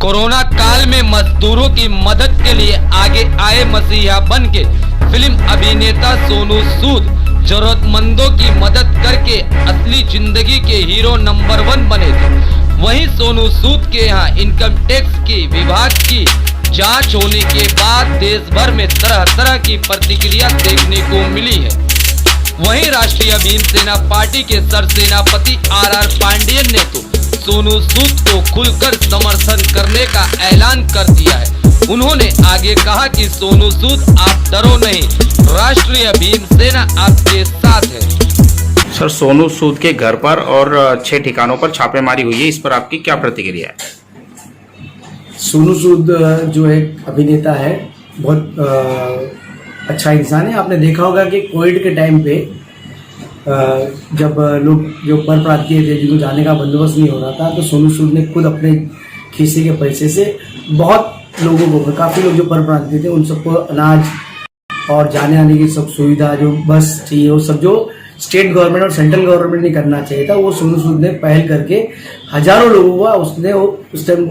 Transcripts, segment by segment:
Corona काल में मजदूरों की मदद के लिए आगे आए मसीहा बन के फिल्म अभिनेता सोनू सूद जरूरतमंदों की मदद करके असली जिंदगी के हीरो नंबर 1 बने थे। वहीं सोनू सूद के यहाँ इनकम टैक्स की विभाग की जांच होने के बाद देश भर में तरह तरह की प्रतिक्रिया देखने को मिली है। वहीं राष्ट्रीय भीमसेना पार्टी के सरसेनापति आर पांडेयन ने तो सोनू सूद को खुलकर समर्थन करने का ऐलान कर दिया है। उन्होंने आगे कहा कि सोनू सूद आप डरो नहीं, राष्ट्रीय भीमसेना आपके साथ है। सर, सोनू सूद के घर पर और 6 ठिकानों पर छापेमारी हुई है, इस पर आपकी क्या प्रतिक्रिया है? सोनू सूद जो एक अभिनेता है, बहुत अच्छा इंसान है। आपने देखा होगा कि कोविड के टाइम पे जब लोग जो पर प्रांतीय थे जिनको जाने का बंदोबस्त नहीं हो रहा था, तो सोनू सूद ने खुद अपने खीसे के पैसे से बहुत लोगों को, काफ़ी लोग जो पर प्रांतीय थे उन सबको अनाज और जाने आने की सब सुविधा, जो बस चाहिए, वो सब जो स्टेट गवर्नमेंट और सेंट्रल गवर्नमेंट ने करना चाहिए था, वो सोनू सूद ने पहल करके हजारों लोगों को उसने उस टाइम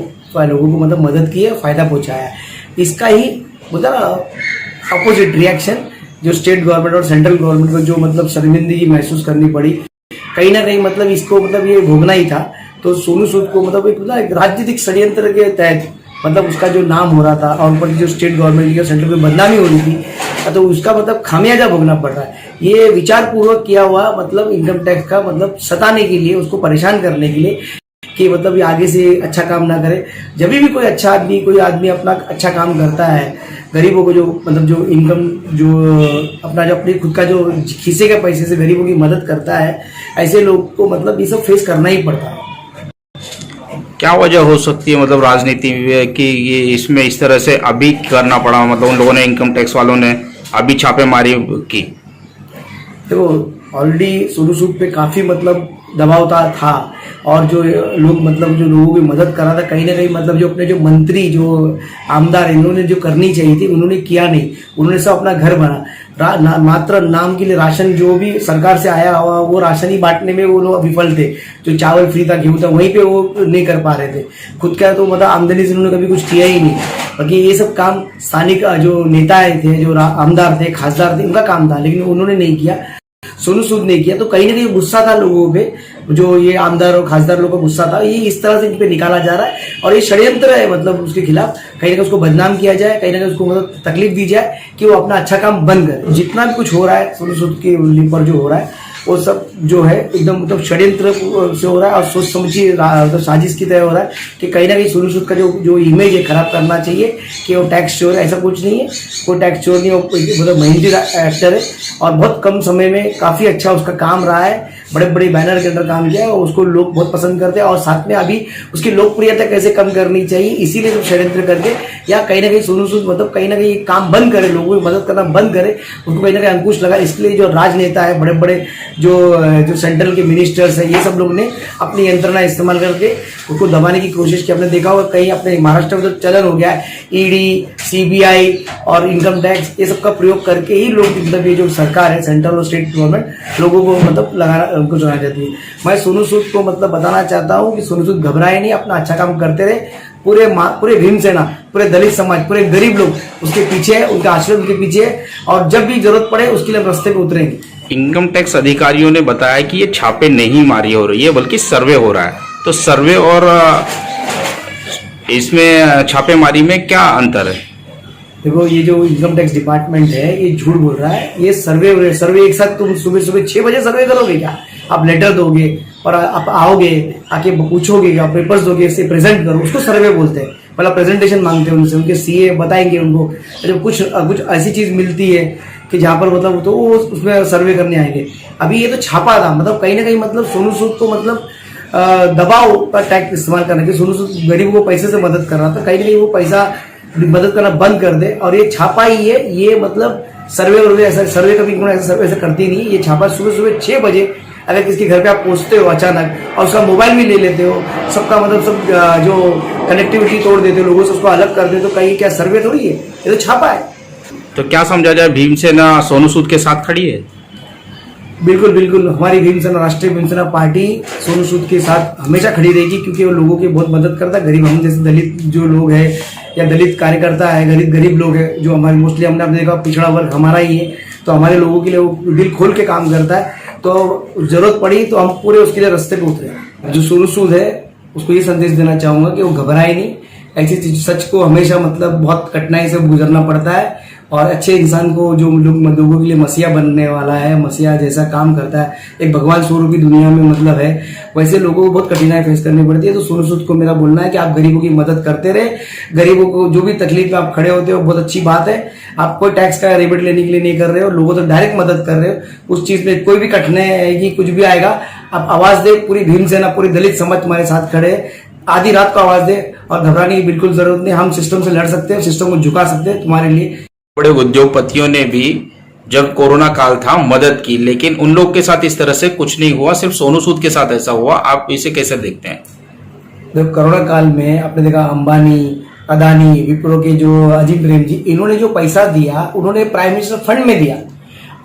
लोगों को मतलब मदद की है, फायदा पहुंचाया है। इसका ही मतलब अपोजिट रिएक्शन जो स्टेट गवर्नमेंट और सेंट्रल गवर्नमेंट को जो मतलब शर्मिंदगी महसूस करनी पड़ी, कहीं ना कहीं मतलब इसको मतलब ये भोगना ही था। तो सोनू सूद को मतलब एक राजनीतिक षड्यंत्र के तहत मतलब उसका जो नाम हो रहा था और ऊपर जो स्टेट गवर्नमेंट की सेंट्रल में बदनामी हो रही थी, तो उसका मतलब खामियाजा भोगना पड़ रहा है। ये विचार पूर्वक किया हुआ मतलब इनकम टैक्स का मतलब सताने के लिए, उसको परेशान करने के लिए कि मतलब ये आगे से अच्छा काम ना करे। जब भी कोई अच्छा आदमी, कोई आदमी अपना अच्छा काम करता है, गरीबों को जो मतलब जो इनकम जो अपना जो अपनी खुद का जो खीसे के पैसे से गरीबों की मदद करता है, ऐसे लोग को मतलब ये सब फेस करना ही पड़ता है। क्या वजह हो सकती है मतलब राजनीति की ये इसमें इस तरह से अभी करना पड़ा, मतलब उन लोगों ने, इनकम टैक्स वालों ने अभी छापेमारी की? देखो, ऑलरेडी सोनू सूद पे काफी मतलब दबाव था और जो लोग मतलब जो लोगों की मदद कर रहा था, कहीं ना कहीं मतलब जो अपने जो मंत्री, जो आमदार, इन्होंने जो करनी चाहिए थी उन्होंने किया नहीं। उन्होंने सब अपना घर बना, मात्र नाम के लिए राशन जो भी सरकार से आया हुआ वो राशन ही बांटने में वो लोग विफल थे। जो चावल फ्री था, गेहूं था, वहीं पे वो नहीं कर पा रहे थे। खुद का तो मतलब आमदनी से उन्होंने कभी कुछ किया ही नहीं। बाकी ये सब काम स्थानिक जो नेता थे, जो आमदार थे, खासदार थे, उनका काम था, लेकिन उन्होंने नहीं किया, सोनू सूद ने किया। तो कहीं ना कहीं गुस्सा था लोगों पे, जो ये आमदार और खासदार लोगों का गुस्सा था, ये इस तरह से इन पे निकाला जा रहा है और ये षड्यंत्र है मतलब उसके खिलाफ। कहीं ना कहीं उसको बदनाम किया जाए, कहीं ना कहीं उसको मतलब तकलीफ दी जाए कि वो अपना अच्छा काम बंद करे। जितना भी कुछ हो रहा है सोनू सूद के ऊपर जो हो रहा है, वो सब जो है एकदम मतलब षड्यंत्र से हो रहा है और सोच समझी मतलब साजिश की तरह हो रहा है कि कहीं ना कहीं सोनू सूद का जो इमेज है खराब करना चाहिए कि वो टैक्स चोर है। ऐसा कुछ नहीं है, कोई टैक्स चोर नहीं है, मतलब मेहनती एक्टर है और बहुत कम समय में काफी अच्छा उसका काम रहा है। बड़े बड़े बैनर के अंदर काम किया है और उसको लोग बहुत पसंद करते हैं। और साथ में अभी उसकी लोकप्रियता कैसे कम करनी चाहिए, इसीलिए जो षड्यंत्र करके या कहीं ना कहीं सोनू सूद मतलब कहीं ना कहीं काम बंद करे, लोगों की मदद करना बंद करे, उसको कहीं ना कहीं अंकुश लगा। इसलिए जो राजनेता है, बड़े बड़े जो सेंट्रल के मिनिस्टर्स है, ये सब लोग ने अपनी यंत्रणा इस्तेमाल करके उसको दबाने की कोशिश की। आपने देखा होगा कहीं अपने महाराष्ट्र में तो चलन हो गया है, ईडी, सीबीआई और इनकम टैक्स, ये सब का प्रयोग करके ही लोग मतलब ये जो सरकार है, सेंट्रल और स्टेट गवर्नमेंट, लोगों को मतलब उनको चुनाई जाती है। मैं सोनू सूद को मतलब बताना चाहता हूँ कि सोनू सूद घबराए नहीं, अपना अच्छा काम करते रहे। पूरे भीमसेना, पूरे दलित समाज, पूरे गरीब लोग उसके पीछे है, उनका आशीर्वाद उनके पीछे है और जब भी जरूरत पड़े उसके लिए रास्ते पे उतरेंगे। इनकम टैक्स अधिकारियों ने बताया कि ये छापे नहीं मारी हो रही है, बल्कि सर्वे हो रहा है। तो सर्वे और इसमें छापेमारी में क्या अंतर है? देखो, ये जो इनकम टैक्स डिपार्टमेंट है ये झूठ बोल रहा है। ये सर्वे एक साथ तुम सुबह 6 बजे सर्वे करोगे क्या? आप लेटर दोगे और आप आओगे, आके पूछोगे, आप पेपर्स दोगे, इससे प्रेजेंट करो, उसको सर्वे बोलते हैं। मतलब प्रेजेंटेशन मांगते हैं उनसे, उनके सीए बताएंगे उनको। जब कुछ ऐसी चीज मिलती है कि जहाँ पर मतलब तो वो उसमें सर्वे करने आएंगे। अभी ये तो छापा था, मतलब कहीं ना कहीं मतलब सोनू सूद को मतलब दबाव का टैक्स इस्तेमाल करना, कि सोनू सूद गरीबों को पैसे से मदद कर रहा था, कहीं ना कहीं वो पैसा मदद करना बंद कर दे। और ये छापा ही है, ये मतलब सर्वे ऐसा सर्वे कभी ऐसा करती नहीं। ये छापा सुबह 6 बजे अगर किसी घर पे आप पहुंचते हो अचानक और उसका मोबाइल भी ले लेते हो, सबका मतलब सब जो कनेक्टिविटी तोड़ देते हो, लोगों से उसको अलग कर देते हो, कहीं क्या सर्वे थोड़ी है, ये तो छापा है। तो क्या समझा जाए, भीमसेना सोनू सूद के साथ खड़ी है? बिल्कुल बिल्कुल, हमारी भीमसेना राष्ट्रीय भीमसेना पार्टी सोनू सूद के साथ हमेशा खड़ी रहेगी, क्योंकि वो लोगों की बहुत मदद करता है। गरीब, हम जैसे दलित जो लोग हैं या दलित कार्यकर्ता है, गरीब लोग हैं, जो हमारे मोस्टली हमने देखा पिछड़ा वर्ग हमारा ही है, तो हमारे लोगों के लिए वो दिल खोल के काम करता है। तो जरूरत पड़ी तो हम पूरे उसके लिए रास्ते पे उतरे। जो सोनू सूद है उसको ये संदेश देना चाहूंगा कि वो घबराए नहीं, ऐसी चीज सच को हमेशा मतलब बहुत कठिनाई से गुजरना पड़ता है, और अच्छे इंसान को जो लोगों के लिए मसीहा बनने वाला है, मसीहा जैसा काम करता है, एक भगवान स्वरूप की दुनिया में मतलब है, वैसे लोगों को बहुत कठिनाई फेस करनी पड़ती है। तो सोनू सूद को मेरा बोलना है कि आप गरीबों की मदद करते रहे, गरीबों को जो भी तकलीफ में आप खड़े होते हो बहुत अच्छी बात है। आप कोई टैक्स का रिबेट लेने के लिए नहीं कर रहे हो, लोगों तो डायरेक्ट मदद कर रहे हो। उस चीज में कोई भी कठिनाई आएगी, कुछ भी आएगा, आप आवाज दे, पूरी भीमसेना, पूरी दलित समाज तुम्हारे साथ खड़े है। आधी रात को आवाज दे, और घबराने की बिल्कुल जरूरत नहीं। हम सिस्टम से लड़ सकते हैं, सिस्टम को झुका सकते हैं तुम्हारे लिए। बड़े उद्योगपतियों ने भी जब कोरोना काल था मदद की, लेकिन उन लोग के साथ इस तरह से कुछ नहीं हुआ, सिर्फ सोनू सूद के साथ ऐसा हुआ। आप इसे कैसे देखते हैं? जब कोरोना काल में आपने देखा अंबानी, अदानी, विप्रो के जो अजीम प्रेम जी, इन्होंने जो पैसा दिया उन्होंने प्राइम मिनिस्टर फंड में दिया,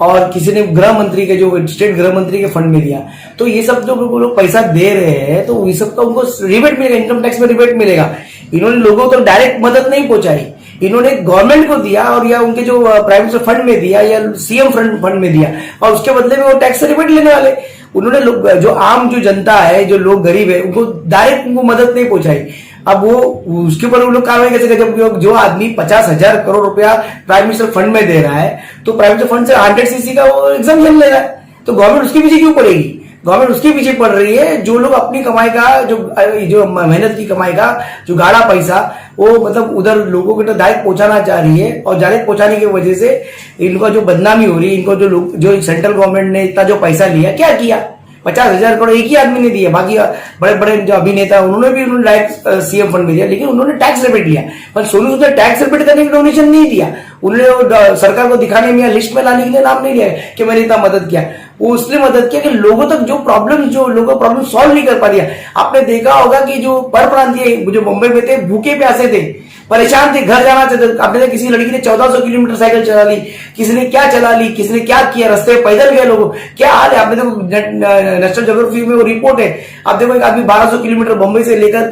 और किसी ने गृह मंत्री के जो स्टेट गृह मंत्री के फंड में दिया। तो ये सब जो लोग पैसा दे रहे हैं तो ये सब का उनको रिबेट मिलेगा, इनकम टैक्स में रिबेट मिलेगा। इन्होंने लोगों को तो डायरेक्ट मदद नहीं पहुंचाई, इन्होंने गवर्नमेंट को दिया, और या उनके जो प्राइम मिनिस्टर फंड में दिया या सीएम फंड में दिया, और उसके बदले में वो टैक्स से रिबेट लेने वाले। उन्होंने लोग, जो आम जो जनता है, जो लोग गरीब है, उनको डायरेक्ट उनको मदद नहीं पहुंचाई। अब वो उसके ऊपर वो लोग कार्रवाई कैसे करें? जब जो आदमी 50,000 करोड़ रुपया प्राइम मिनिस्टर फंड में दे रहा है, तो प्राइम मिनिस्टर फंड से 100 सीसी का वो एग्जाम्पशन ले रहा है, तो गवर्नमेंट उसके पीछे क्यों पड़ेगी? गवर्नमेंट उसके पीछे पड़ रही है जो लोग अपनी कमाई का, जो मेहनत की कमाई का जो गाढ़ा पैसा, वो मतलब उधर लोगों को डायरेक्ट पहुंचाना चाह रही है, और डायरेक्ट पहुंचाने की वजह से इनका जो बदनामी हो रही है। इनको जो लोग, जो सेंट्रल गवर्नमेंट ने इतना जो पैसा लिया, क्या किया? 50,000 करोड़ एक ही आदमी ने दिया, बाकी बड़े बड़े जो अभिनेता उन्होंने डायरेक्ट सीएम फंड में दिया, लेकिन उन्होंने टैक्स रिबेट लिया। पर सोनू सूद ने टैक्स रिबेट करने की डोनेशन नहीं दिया, उन्होंने सरकार को दिखाने में या लिस्ट में लाने के लिए नाम नहीं लिया कि मैंने इतना मदद किया। वो इसलिए मदद किया कि लोगों तक जो लोगों प्रॉब्लम सॉल्व नहीं कर पा रही है। आपने देखा होगा कि जो पर प्रांतीय जो मुंबई में थे, भूखे प्यासे थे, परेशान थे, घर जाना चाहते। आपने देखा किसी लड़की ने 1400 किलोमीटर साइकिल चला ली, किसी ने क्या चला ली, किसी ने क्या किया, रास्ते में पैदल गए लोगों, क्या हाल है। आपने देखो नेशनल ज्योग्राफी में वो रिपोर्ट है, आप देखो एक आदमी 1200 किलोमीटर बम्बई से लेकर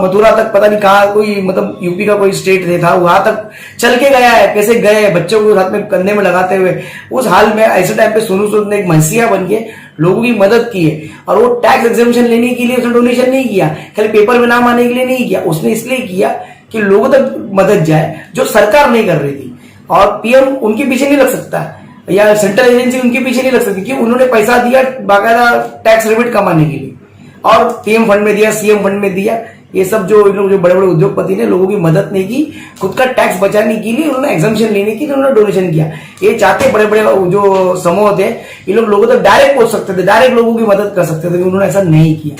मथुरा तक, पता नहीं कहाँ, कोई मतलब यूपी का कोई स्टेट था, वहां तक चल के गया है। कैसे गए, बच्चों को साथ में कंधे में लगाते हुए। उस हाल में ऐसे टाइम पे सोनू सूद ने एक मसीहा बन के लोगों की मदद की है, और वो टैक्स एग्जेम्पशन लेने के लिए उसने डोनेशन नहीं किया, खाली पेपर में नाम आने के लिए नहीं किया, उसने इसलिए किया कि लोगों तक मदद जाए, जो सरकार नहीं कर रही थी। और पीएम उनके पीछे नहीं लग सकता, या सेंट्रल एजेंसी उनके पीछे नहीं लग सकती, क्योंकि उन्होंने पैसा दिया बाकायदा टैक्स रिबेट कमाने के लिए, और पीएम फंड में दिया, सीएम फंड में दिया। ये सब जो लोग, जो बड़े बड़े उद्योगपति ने लोगों की मदद नहीं की, खुद का टैक्स बचाने के लिए उन्होंने एग्जाम्पशन लेने की, उन्होंने डोनेशन किया। ये चाहते बड़े बड़े जो समूह थे, ये लोग लोगों तक डायरेक्ट पहुंच सकते थे, डायरेक्ट लोगों की मदद कर सकते थे, उन्होंने ऐसा नहीं किया।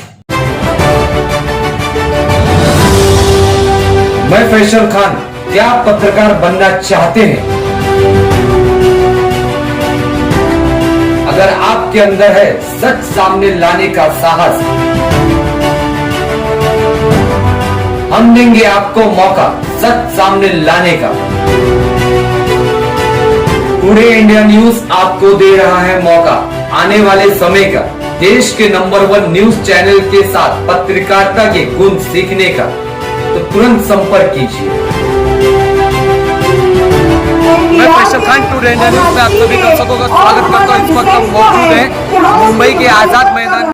मैं फैसल खान, क्या आप पत्रकार बनना चाहते हैं? अगर आपके अंदर है सच सामने लाने का साहस, हम देंगे आपको मौका सच सामने लाने का। टुडे इंडिया न्यूज आपको दे रहा है मौका आने वाले समय का, देश के नंबर 1 न्यूज चैनल के साथ पत्रकारिता के गुण सीखने का। तो तुरंत संपर्क कीजिए। मैं Faisal Khan, today India news में आप सभी दर्शकों का स्वागत करता हूँ। इस वक्त हम मौजूद हैं मुंबई के आजाद मैदान